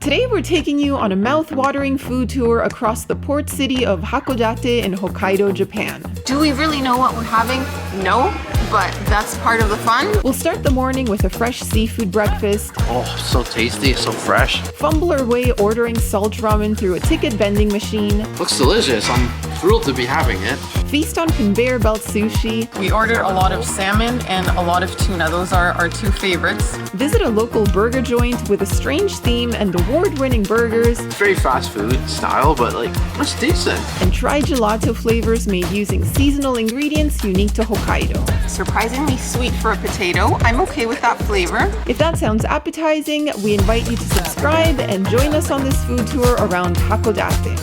Today we're taking you on a mouth-watering food tour across the port city of Hakodate in Hokkaido, Japan. Do we really know what we're having? No, but that's part of the fun. We'll start the morning with a fresh seafood breakfast. Oh, so tasty, so fresh. Fumble our way ordering salt ramen through a ticket vending machine. Looks delicious. I'm thrilled to be having it. Feast on conveyor belt sushi. We ordered a lot of salmon and a lot of tuna. Those are our two favorites. Visit a local burger joint with a strange theme and award-winning burgers. Very fast food style, but like, it's decent. And try gelato flavors made using seasonal ingredients unique to Hokkaido. Surprisingly sweet for a potato. I'm okay with that flavor. If that sounds appetizing, we invite you to subscribe and join us on this food tour around Hakodate.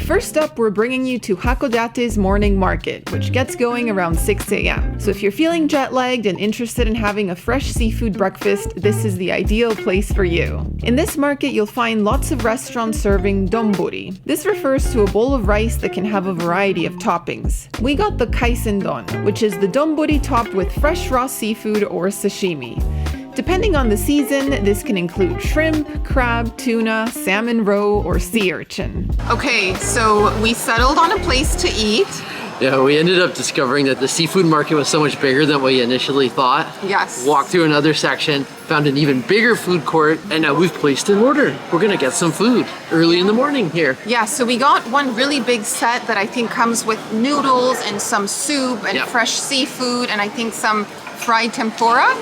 First up, we're bringing you to Hakodate's morning market, which gets going around 6 a.m. So if you're feeling jet-lagged and interested in having a fresh seafood breakfast, this is the ideal place for you. In this market, you'll find lots of restaurants serving donbori. This refers to a bowl of rice that can have a variety of toppings. We got the Kaisendon, which is the donbori topped with fresh raw seafood or sashimi. Depending on the season, this can include shrimp, crab, tuna, salmon roe, or sea urchin. Okay, so we settled on a place to eat. Yeah, we ended up discovering that the seafood market was so much bigger than we initially thought. Yes. Walked through another section, found an even bigger food court, and now we've placed an order. We're gonna get some food early in the morning here. Yeah, so we got one really big set that I think comes with noodles and some soup and fresh seafood and I think some fried tempura.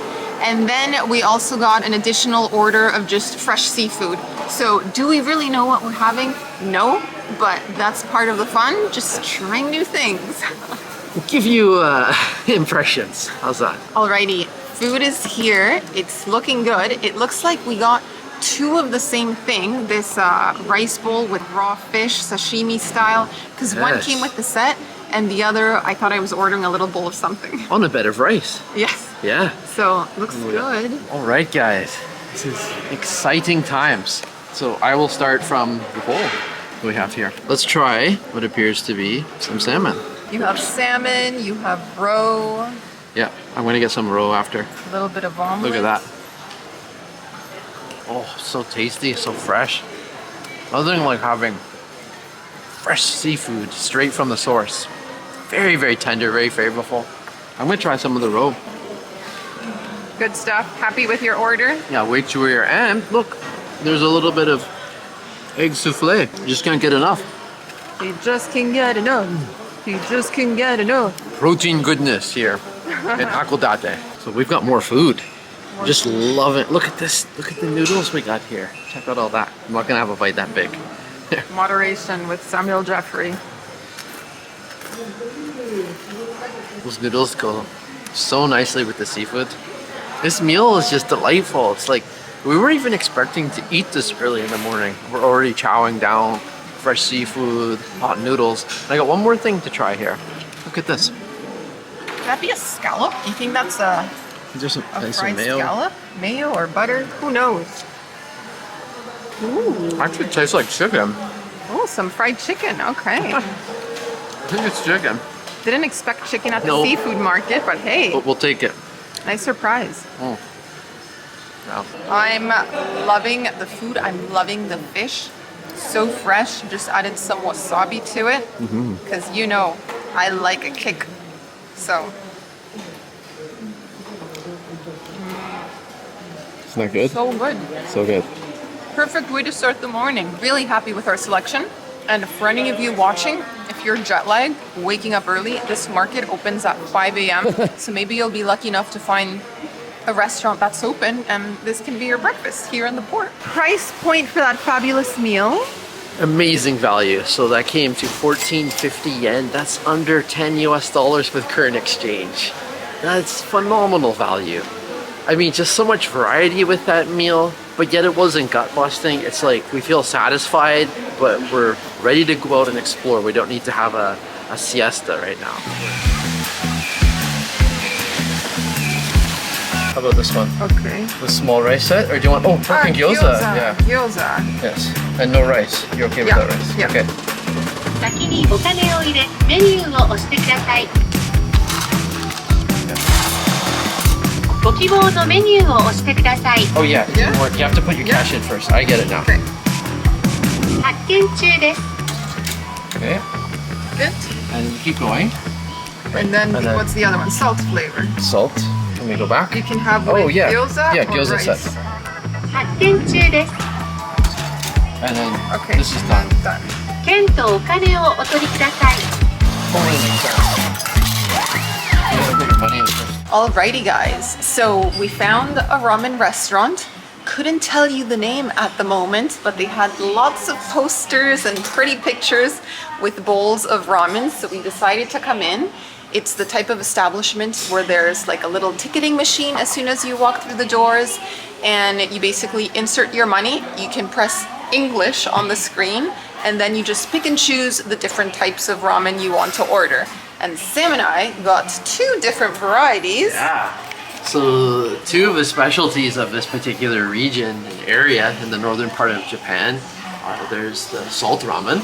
And then we also got an additional order of just fresh seafood. So do we really know what we're having? No, but that's part of the fun, just trying new things. We'll give you impressions. How's that? Alrighty, food is here. It's looking good. It looks like we got two of the same thing, this rice bowl with raw fish, sashimi style, because one came with the set and the other, I thought I was ordering a little bowl of something. On a bed of rice. Yes. Yeah. So, looks good. All right, guys. This is exciting times. So I will start from the bowl we have here. Let's try what appears to be some salmon. You have salmon, you have roe. Yeah, I'm gonna get some roe after. A little bit of omelet. Look at that. Oh, so tasty, so fresh. Nothing like having fresh seafood straight from the source. Very, very tender, very flavorful. I'm gonna try some of the roe. Good stuff. Happy with your order? Yeah, way too rare. And look, there's a little bit of egg souffle. You just can't get enough. You just can't get enough. You just can't get enough. Protein goodness here in Hakodate. So we've got more food. Just love it. Look at this. Look at the noodles we got here. Check out all that. I'm not gonna have a bite that big. Moderation with Samuel Jeffrey. Those noodles go so nicely with the seafood. This meal is just delightful. It's like we weren't even expecting to eat this early in the morning. We're already chowing down fresh seafood, hot noodles. And I got one more thing to try here. Look at this. Could that be a scallop? Do you think that's a There's some fried mayo. scallop? Mayo or butter? Who knows? Ooh. Actually tastes like chicken. Oh, some fried chicken. Okay. I think it's chicken. Didn't expect chicken at the seafood market, but hey. But we'll take it. Nice surprise. Oh. Wow. I'm loving the food. I'm loving the fish. So fresh. Just added some wasabi to it. Because you know, I like a kick. So. Isn't that good? So good. So good. Perfect way to start the morning. Really happy with our selection. And for any of you watching, if you're jet lagged, waking up early, this market opens at 5 a.m. So maybe you'll be lucky enough to find a restaurant that's open and this can be your breakfast here in the port. Price point for that fabulous meal. Amazing value. So that came to 1450 yen. That's under 10 US dollars with current exchange. That's phenomenal value. I mean, just so much variety with that meal, but yet it wasn't gut busting. It's like we feel satisfied, but we're ready to go out and explore. We don't need to have a siesta right now. How about this one? Okay. The small rice set, or do you want, pork and gyoza? Yeah. Gyoza. Yes. And no rice. You're okay with that rice? Yeah. Okay. 先にお金を入れメニューを押してください。ご希望のメニューを押してください。 Oh yeah, Yeah? you have to put your cash in first. I get it now. Okay. 発見中です。 Okay, Good. and you keep going. And then, And then- what's the other one? Salt flavor. Salt. Let me go back. You can have Oh with yeah, gyoza yeah, or gyoza rice. set. 発見中です。 And then Okay. this is done. Done. 券とお金をお取りください。 Totally makes sense. You gotta put your money in first. Alrighty, guys. So we found a ramen restaurant. Couldn't tell you the name at the moment, but they had lots of posters and pretty pictures with bowls of ramen. So we decided to come in. It's the type of establishment where there's like a little ticketing machine as soon as you walk through the doors, and you basically insert your money. You can press English on the screen, and then you just pick and choose the different types of ramen you want to order. And Sam and I got 2 different varieties. Yeah. So two of the specialties of this particular region and area in the northern part of Japan are there's the salt ramen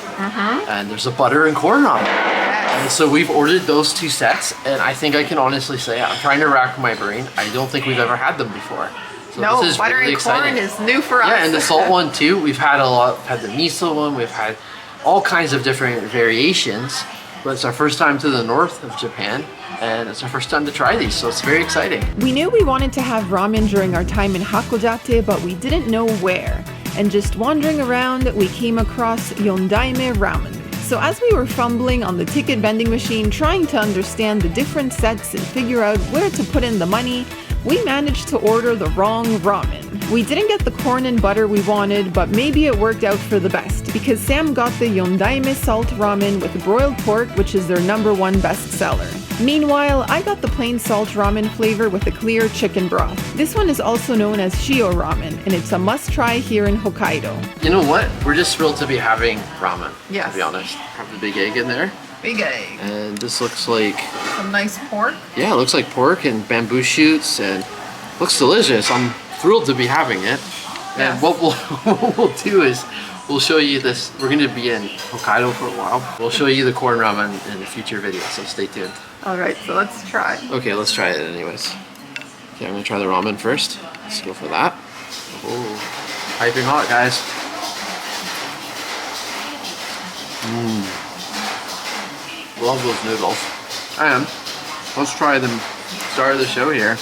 and there's a butter and corn ramen. And so we've ordered those 2 sets, and I think I can honestly say I'm trying to rack my brain. I don't think we've ever had them before. So No, this is butter really and corn exciting. is new for us. Yeah, and the salt one too. We've had a lot. Had the miso one. We've had all kinds of different variations. But it's our first time to the north of Japan, and it's our first time to try these, so it's very exciting. We knew we wanted to have ramen during our time in Hakodate, but we didn't know where. And just wandering around, we came across Yondaime Ramen. So as we were fumbling on the ticket vending machine, trying to understand the different sets and figure out where to put in the money, we managed to order the wrong ramen. We didn't get the corn and butter we wanted, but maybe it worked out for the best, because Sam got the Yondaime salt ramen with broiled pork, which is their #1 bestseller. Meanwhile, I got the plain salt ramen flavor with a clear chicken broth. This one is also known as shio ramen, and it's a must-try here in Hokkaido. You know what? We're just thrilled to be having ramen, Yes. to be honest. Have the big egg in there, Big egg. and this looks like, Some nice pork. yeah, it looks like pork and bamboo shoots, and looks delicious. I'm thrilled to be having it. And Yes. what we'll do is we'll show you this. We're going to be in Hokkaido for a while. We'll show you the corn ramen in a future video, so stay tuned. All right, so let's try. Okay, let's try it anyways. Okay, I'm going to try the ramen first. Let's go for that. Oh, piping hot, guys. Love those noodles. And let's try the start of the show here.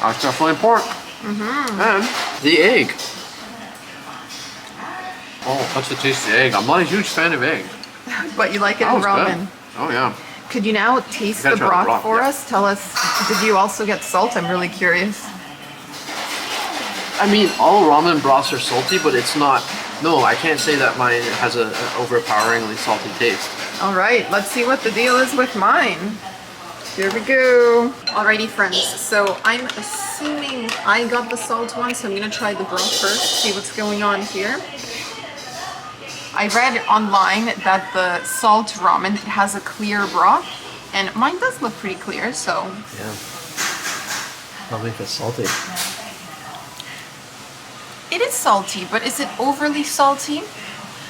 That's definitely pork. And the egg. Oh, that's a tasty egg. I'm not a huge fan of egg. But you like it That in was ramen. good. Oh yeah. Could you now taste You the gotta try the broth broth, for yeah. us? Tell us, did you also get salt? I'm really curious. I mean, all ramen broths are salty, but it's not. No, I can't say that mine has an overpoweringly salty taste. All right, let's see what the deal is with mine. Here we go. Alrighty, friends. So I'm assuming I got the salt one, so I'm gonna try the broth first, see what's going on here. I read online that the salt ramen has a clear broth, and mine does look pretty clear, so Yeah. Tell me if it's salty. it is salty, but is it overly salty?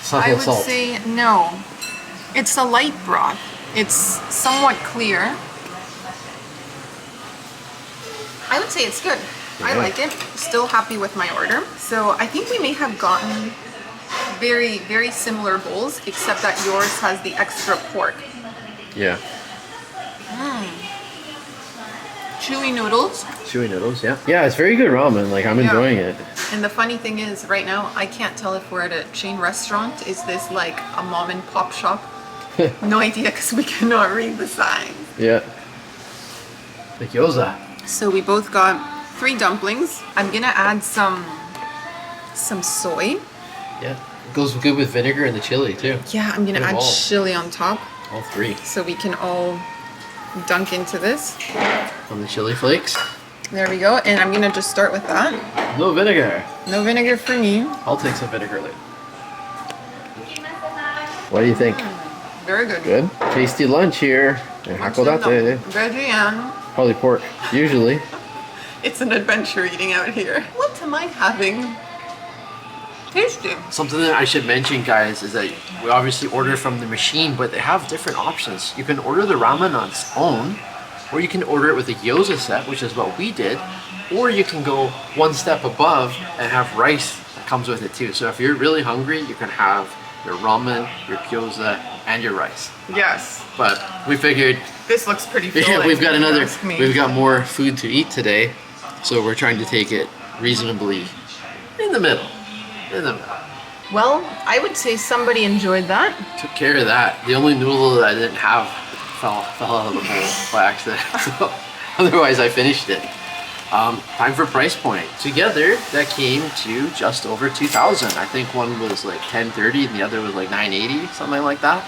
It's not I full would salt. say no. It's a light broth. It's somewhat clear. I would say it's good. I Yeah. like it. Still happy with my order. So I think we may have gotten very, very similar bowls, except that yours has the extra pork. Yeah. Chewy noodles. Chewy noodles, yeah. Yeah, it's very good ramen. Like, I'm Yeah. enjoying it. And the funny thing is, right now, I can't tell if we're at a chain restaurant. Is this like a mom and pop shop? No idea, because we cannot read the sign. Yeah. The gyoza. So we both got 3 dumplings. I'm gonna add some soy. Yeah. It goes good with vinegar and the chili, too. Yeah, I'm gonna Good add ball. chili on top, All 3. so we can all dunk into this. On the chili flakes. There we go. And I'm gonna just start with that. No vinegar. No vinegar for me. I'll take some vinegar later. What do you think? Very good. Good. Tasty lunch here in Hakodate. Veggie and Probably pork, usually. it's an adventure eating out here. What am I having? Tasty. Something that I should mention, guys, is that we obviously order from the machine, but they have different options. You can order the ramen on its own, or you can order it with a gyoza set, which is what we did, or you can go one step above and have rice that comes with it too. So if you're really hungry, you can have your ramen, your gyoza, and your rice. Yes. But we figured, This looks pretty filling. yeah, we've got if you ask me. we've got more food to eat today, so we're trying to take it reasonably in the middle. Well, I would say somebody enjoyed that. Took care of that. The only noodle that I didn't have fell out of the bowl by accident. So otherwise, I finished it. Time for price point. Together, that came to just over 2,000. I think one was like 10.30 and the other was like 9.80, something like that.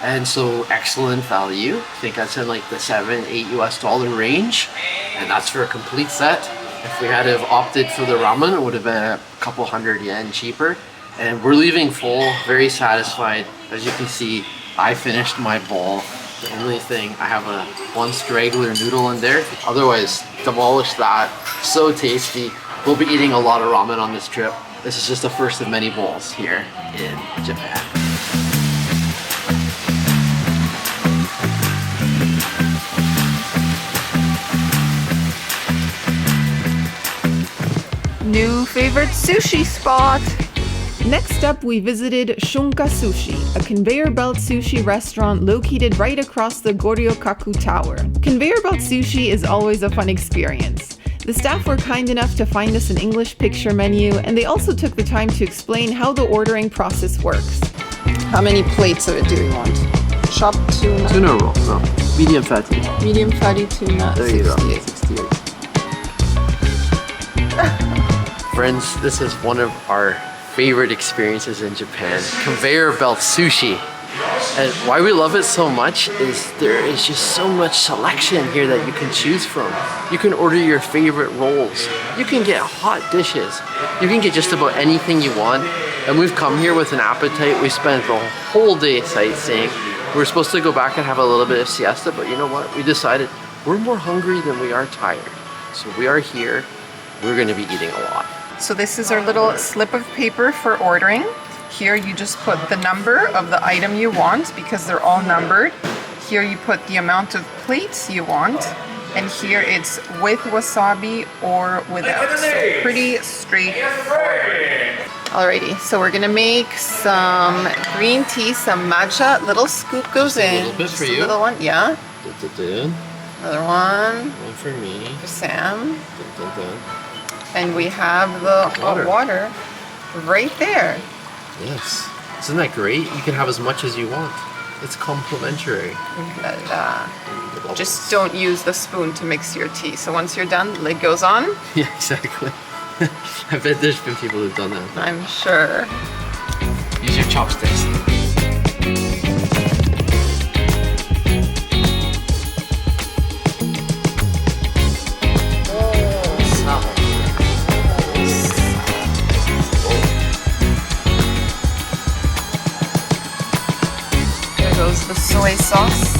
And so excellent value. I think that's in like the $7-8 US range, and that's for a complete set. If we had to have opted for the ramen, it would have been a couple hundred yen cheaper. And we're leaving full, very satisfied. As you can see, I finished my bowl. The only thing, I have one straggler noodle in there. Otherwise, demolish that. So tasty. We'll be eating a lot of ramen on this trip. This is just the first of many bowls here in Japan. New favorite sushi spot. Next up, we visited Shunka Sushi, a conveyor belt sushi restaurant located right across the Goryokaku Tower. Conveyor belt sushi is always a fun experience. The staff were kind enough to find us an English picture menu, and they also took the time to explain how the ordering process works. How many plates of it do we want? Chopped tuna. Tuna roll, no. Medium fatty. Medium fatty tuna. There you go. 68. 68. Friends, this is one of our favorite experiences in Japan. Conveyor belt sushi. And why we love it so much is there is just so much selection here that you can choose from. You can order your favorite rolls. You can get hot dishes. You can get just about anything you want. And we've come here with an appetite. We spent the whole day sightseeing. We were supposed to go back and have a little bit of siesta, but you know what? We decided we're more hungry than we are tired. So we are here. We're going to be eating a lot. So this is our little slip of paper for ordering. Here you just put the number of the item you want because they're all numbered. Here you put the amount of plates you want. And here it's with wasabi or without. So pretty straightforward. Alrighty, so we're gonna make some green tea, some matcha. Little scoop goes in. A little bit for Just a you. little one, yeah. Dun, Another one one for me. for Sam. Dun, dun. And we have the hot water right there. Yes. Isn't that great? You can have as much as you want. It's complimentary. Just don't use the spoon to mix your tea. So once you're done, the lid goes on. Yeah, exactly. I bet there's been people who've done that. I'm sure. Use your chopsticks. There goes the soy sauce.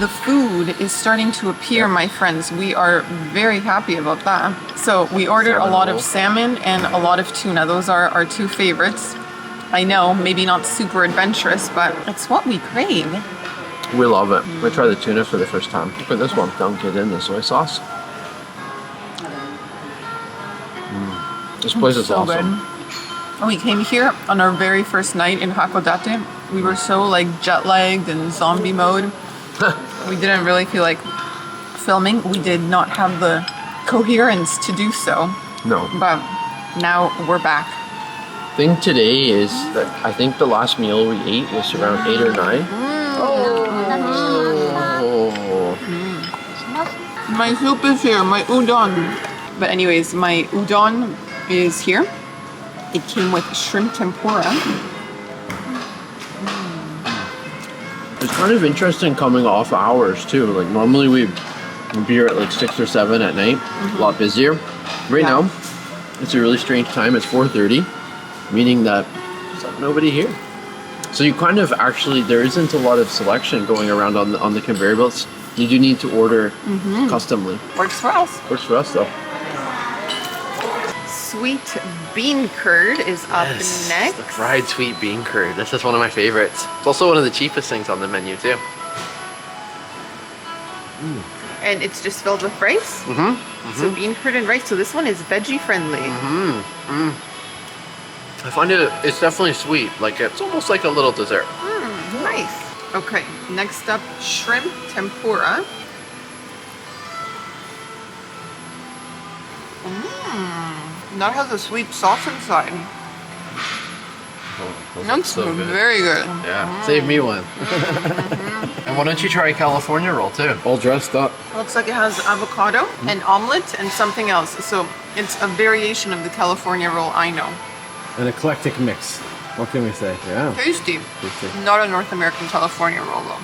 The food is starting to appear, my friends. We are very happy about that. So we ordered a lot of salmon and a lot of tuna. Those are our two favorites. I know, maybe not super adventurous, but it's what we crave. We love it. We try the tuna for the first time. Look at this one. Dunk it in the soy sauce. This place is So awesome. good. We came here on our very first night in Hakodate. We were so like jet lagged and zombie mode. We didn't really feel like filming. We did not have the coherence to do so. No. But now we're back. Thing today is that I think the last meal we ate was around 8 or 9. Oh. My soup is here, my udon. But anyways, my udon is here. It came with shrimp tempura. It's kind of interesting coming off hours too. Like normally we'd be here at like 6 or 7 at night, a lot busier. Right now, it's a really strange time. It's 4:30, meaning that there's like nobody here. So you kind of actually, there isn't a lot of selection going around on the conveyor belts. You do need to order customly. Works for us. Works for us though. sweet bean curd is up Yes, next. the fried sweet bean curd. This is one of my favorites. It's also one of the cheapest things on the menu too. And it's just filled with rice. So bean curd and rice. So this one is veggie friendly. I find it's definitely sweet. Like it's almost like a little dessert. Nice. Okay, next up, shrimp tempura. That has a sweet sauce inside. That's so good. very good. Yeah, save me one. And why don't you try California roll too? All dressed up. Looks like it has avocado, an omelet, and something else. So it's a variation of the California roll I know. An eclectic mix. What can we say? Yeah. Tasty. Tasty. Not a North American California roll though.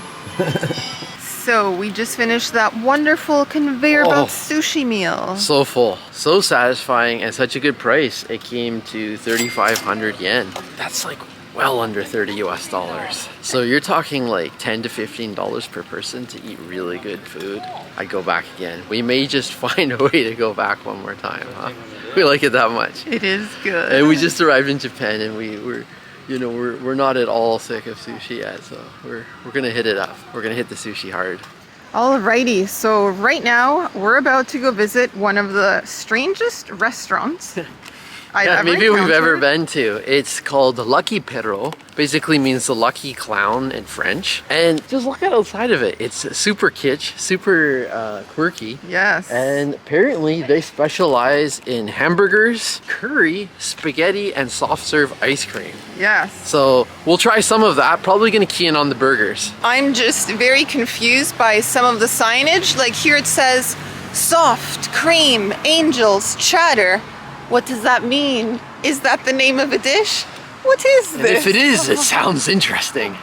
So we just finished that wonderful conveyor belt sushi meal. So full, so satisfying, and such a good price. It came to 3,500 yen. That's like well under 30 US dollars. So you're talking like $10 to $15 per person to eat really good food. I'd go back again. We may just find a way to go back one more time, huh? We like it that much. It is good. And we just arrived in Japan, and we're not at all sick of sushi yet, so we're gonna hit it up. We're gonna hit the sushi hard. Alrighty, so right now we're about to go visit one of the strangest restaurants I've ever maybe we've ever encountered. been to. It's called Lucky Pierrot. Basically means the lucky clown in French. And just look at outside of it. It's super kitsch, super quirky. Yes. And apparently they specialize in hamburgers, curry, spaghetti, and soft serve ice cream. Yes. So we'll try some of that. Probably gonna key in on the burgers. I'm just very confused by some of the signage. Like here it says soft, cream, angels, chatter. What does that mean? Is that the name of a dish? What is And this? if it is, it sounds interesting.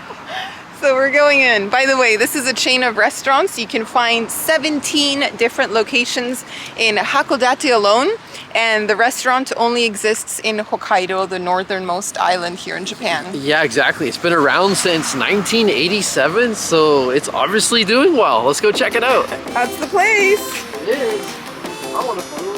So we're going in. By the way, this is a chain of restaurants. You can find 17 different locations in Hakodate alone. And the restaurant only exists in Hokkaido, the northernmost island here in Japan. Yeah, exactly. It's been around since 1987, so it's obviously doing well. Let's go check it out. That's the place. It is. I want to follow.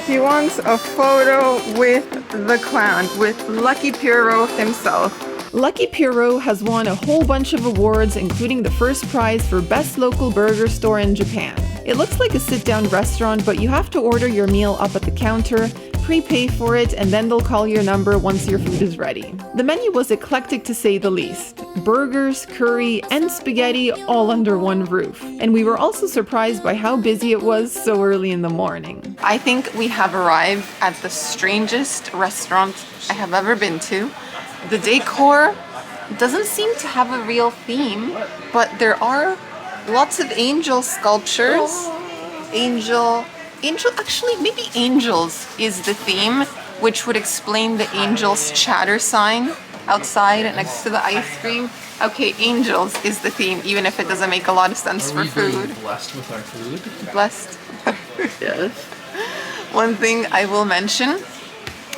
He wants a photo with the clown, with Lucky Pierrot himself. Lucky Pierrot has won a whole bunch of awards, including the first prize for Best Local Burger Store in Japan. It looks like a sit-down restaurant, but you have to order your meal up at the counter, prepay for it, and then they'll call your number once your food is ready. The menu was eclectic to say the least. Burgers, curry, and spaghetti all under one roof. And we were also surprised by how busy it was so early in the morning. I think we have arrived at the strangest restaurant I have ever been to. The decor doesn't seem to have a real theme, but there are lots of angel sculptures. Actually, maybe angels is the theme, which would explain the angel's chatter sign outside next to the ice cream. Okay, angels is the theme, even if it doesn't make a lot of sense for food. Blessed with our food? Blessed. Yes. One thing I will mention,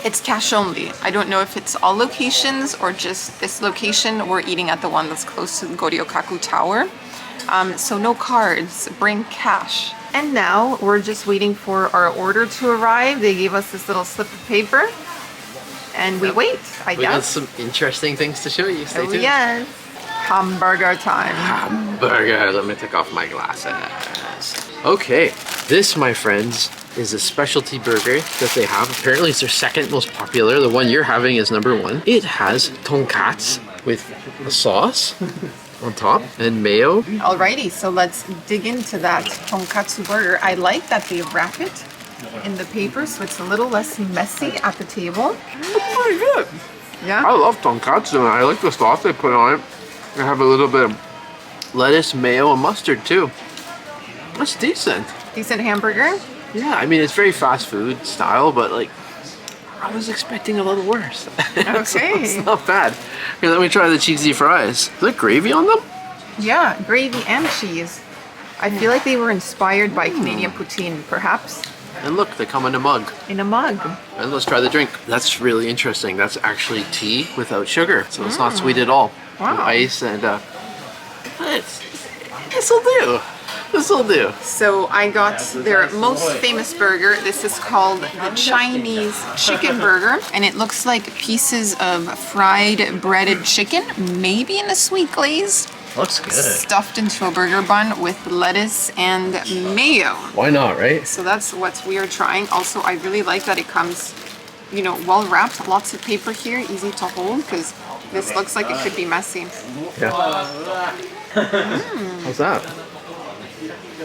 it's cash only. I don't know if it's all locations or just this location. We're eating at the one that's close to the Goryokaku Tower. So no cards, bring cash. And now we're just waiting for our order to arrive. They gave us this little slip of paper and we wait, I We got guess. some interesting things to show you. Stay Oh tuned. yes, hamburger time. Hamburger. Let me take off my glasses. Okay, this, my friends, is a specialty burger that they have. Apparently it's their second most popular. The one you're having is number one. It has tonkatsu with a sauce on top and mayo. Alrighty, so let's dig into that tonkatsu burger. I like that they wrap it in the paper so it's a little less messy at the table. Pretty good. Yeah. I love tonkatsu and I like the sauce they put on it. I have a little bit of lettuce, mayo, and mustard too. That's decent. Decent hamburger. Yeah, I mean, it's very fast food style, but like, I was expecting a little worse. Okay. It's not bad. Here, let me try the cheesy fries. Is there gravy on them? Yeah, gravy and cheese. I feel like they were inspired by Canadian poutine, perhaps. And look, they come in a mug. In a mug. And let's try the drink. That's really interesting. That's actually tea without sugar, so it's not sweet at all. Wow. With ice and this'll do. This'll do. So I got their most famous burger. This is called the Chinese chicken burger, and it looks like pieces of fried breaded chicken, maybe in a sweet glaze, Looks good. stuffed into a burger bun with lettuce and mayo. Why not, right? So that's what we are trying. Also, I really like that it comes, you know, well wrapped. Lots of paper here, easy to hold, because this looks like it could be messy. Yeah. How's that?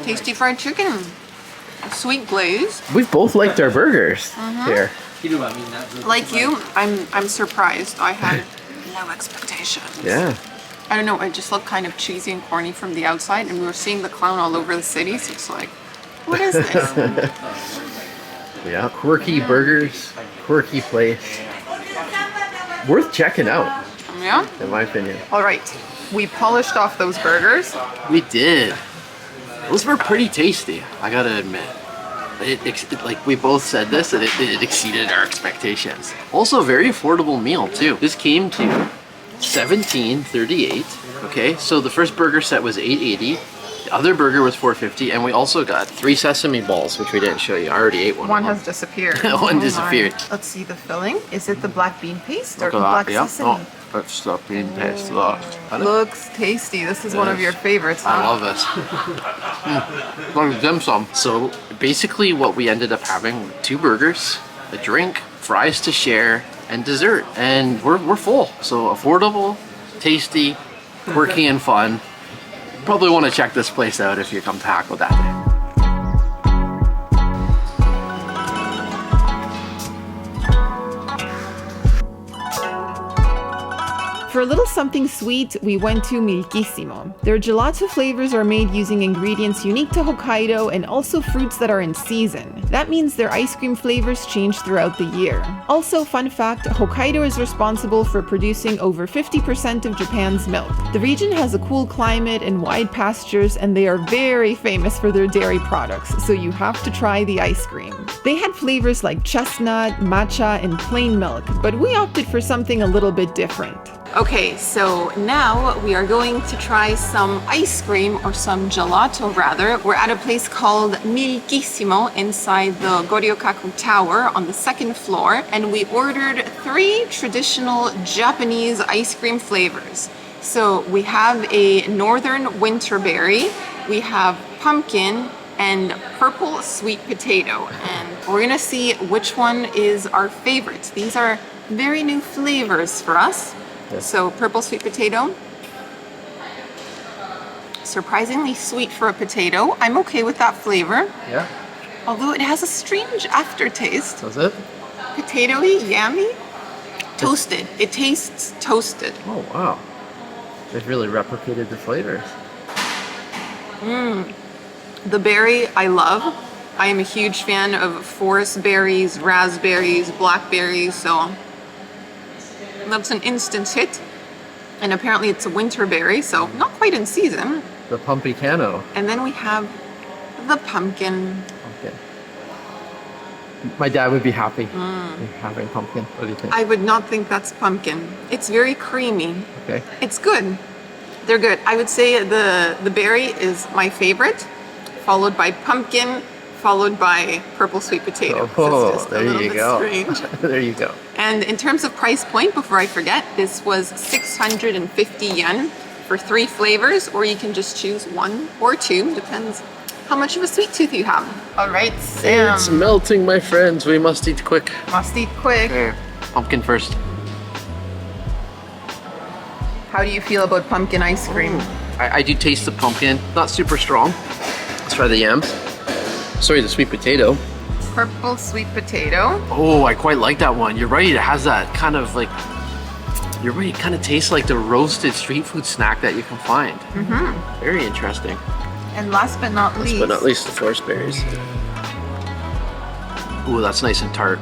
Tasty fried chicken. Sweet glaze. We've both liked our burgers here. Like you, I'm surprised. I had no expectations. Yeah. I don't know, it just looked kind of cheesy and corny from the outside, and we were seeing the clown all over the city, so it's like, what is this? Yeah. Quirky burgers, quirky place. Worth checking out, Yeah? in my opinion. All right, we polished off those burgers. We did. Those were pretty tasty, I gotta admit. Like we both said this, and it exceeded our expectations. Also, a very affordable meal too. This came to $17.38. Okay, so the first burger set was $8.80. The other burger was $4.50, and we also got 3 sesame balls, which we didn't show you. I already ate one. One of has disappeared. One Oh disappeared. my. Let's see the filling. Is it the black bean paste or Look at black that, yeah. sesame? Oh, that's the bean paste. Look. Looks tasty. This is one of your favorites, huh? I love this. Like dim sum. So basically what we ended up having, 2 burgers, a drink, fries to share, and dessert. And we're full. So affordable, tasty, quirky, and fun. Probably want to check this place out if you come to Hakodate. For a little something sweet, we went to Milkissimo. Their gelato flavors are made using ingredients unique to Hokkaido and also fruits that are in season. That means their ice cream flavors change throughout the year. Also, fun fact, Hokkaido is responsible for producing over 50% of Japan's milk. The region has a cool climate and wide pastures, and they are very famous for their dairy products, so you have to try the ice cream. They had flavors like chestnut, matcha, and plain milk, but we opted for something a little bit different. Okay, so now we are going to try some ice cream, or some gelato rather. We're at a place called Milkissimo inside the Goryokaku Tower on the 2nd floor, and we ordered 3 traditional Japanese ice cream flavors. So we have a northern winterberry, we have pumpkin, and purple sweet potato. And we're gonna see which one is our favorite. These are very new flavors for us. So purple sweet potato, surprisingly sweet for a potato. I'm okay with that flavor, Yeah. although it has a strange aftertaste. That's it? Potatoey, yummy, toasted. It tastes toasted. Oh, wow. They've really replicated the flavors. The berry, I love. I am a huge fan of forest berries, raspberries, blackberries, so that's an instant hit. And apparently it's a winter berry, so not quite in season. The pumpicano. And then we have the pumpkin. Pumpkin. My dad would be happy having pumpkin. What do you think? I would not think that's pumpkin. It's very creamy. Okay. It's good. They're good. I would say the berry is my favorite, followed by pumpkin, followed by purple sweet potato. Oh, It's just a there little you bit go. strange. There you go. And in terms of price point, before I forget, this was 650 yen for 3 flavors, or you can just choose 1 or 2, depends how much of a sweet tooth you have. All right, Sam. It's melting, my friends. We must eat quick. Must eat quick. Okay, pumpkin first. How do you feel about pumpkin ice cream? I do taste the pumpkin. Not super strong. Let's try the yams. Sorry, the sweet potato. Purple sweet potato. Oh, I quite like that one. You're right. It has that kind of like, you're right. It kind of tastes like the roasted street food snack that you can find. Mm-hmm. Very interesting. And last but not least. But not least the forest berries. Ooh, that's nice and tart.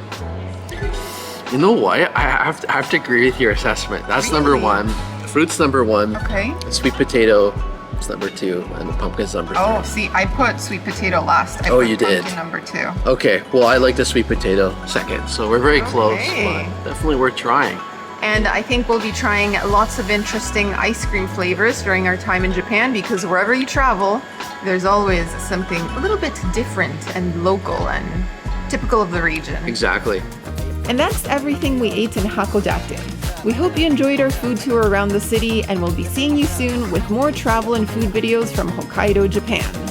You know what? I have to agree with your assessment. That's number Really? 1. The fruit's number 1. Okay. The sweet potato is number 2, and the pumpkin's number 3. Oh, see, I put sweet potato last. I Oh, put you did. pumpkin number 2. Okay, well, I like the sweet potato second, so we're very close, Okay. but definitely worth trying. And I think we'll be trying lots of interesting ice cream flavors during our time in Japan, because wherever you travel, there's always something a little bit different and local and typical of the region. Exactly. And that's everything we ate in Hakodate. We hope you enjoyed our food tour around the city, and we'll be seeing you soon with more travel and food videos from Hokkaido, Japan.